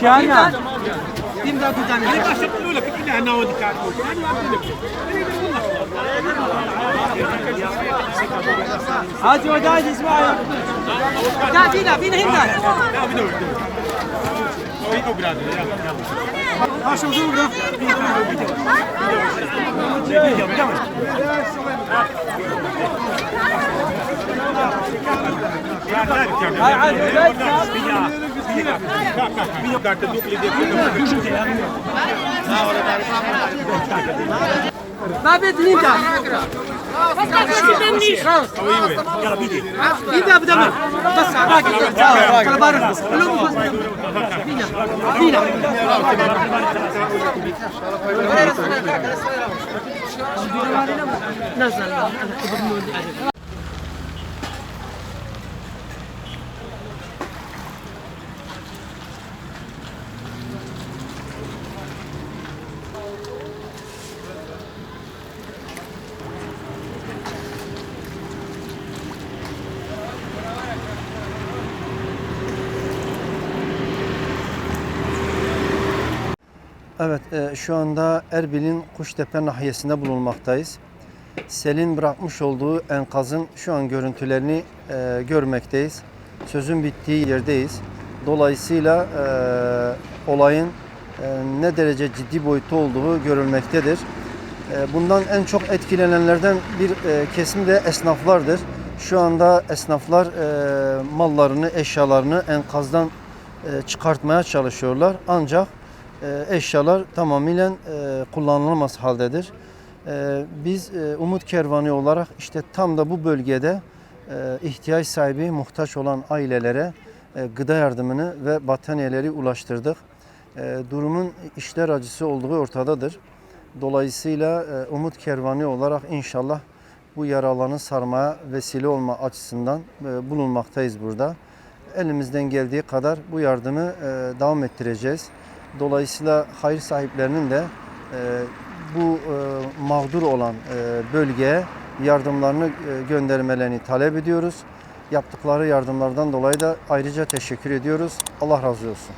Şahane. هاتي وداعي اسمعي لا فينا هنا شوف هاي ما بدي انت بس تستنيش يلا بيدي انت ابدا بس باقي كلا بارك فينا نزل Evet, şu anda Erbil'in Kuştepe nahiyesinde bulunmaktayız. Selin bırakmış olduğu enkazın şu an görüntülerini görmekteyiz. Sözün bittiği yerdeyiz. Dolayısıyla olayın ne derece ciddi boyutta olduğu görülmektedir. Bundan en çok etkilenenlerden bir kesim de esnaflardır. Şu anda esnaflar mallarını, eşyalarını enkazdan çıkartmaya çalışıyorlar. Ancak eşyalar tamamıyla kullanılamaz haldedir. Biz Umut Kervanı olarak işte tam da bu bölgede ihtiyaç sahibi, muhtaç olan ailelere gıda yardımını ve battaniyeleri ulaştırdık. Durumun işler acısı olduğu ortadadır. Dolayısıyla Umut Kervanı olarak inşallah bu yaralarını sarmaya vesile olma açısından bulunmaktayız burada. Elimizden geldiği kadar bu yardımı devam ettireceğiz. Dolayısıyla hayır sahiplerinin de bu mağdur olan bölgeye yardımlarını göndermelerini talep ediyoruz. Yaptıkları yardımlardan dolayı da ayrıca teşekkür ediyoruz. Allah razı olsun.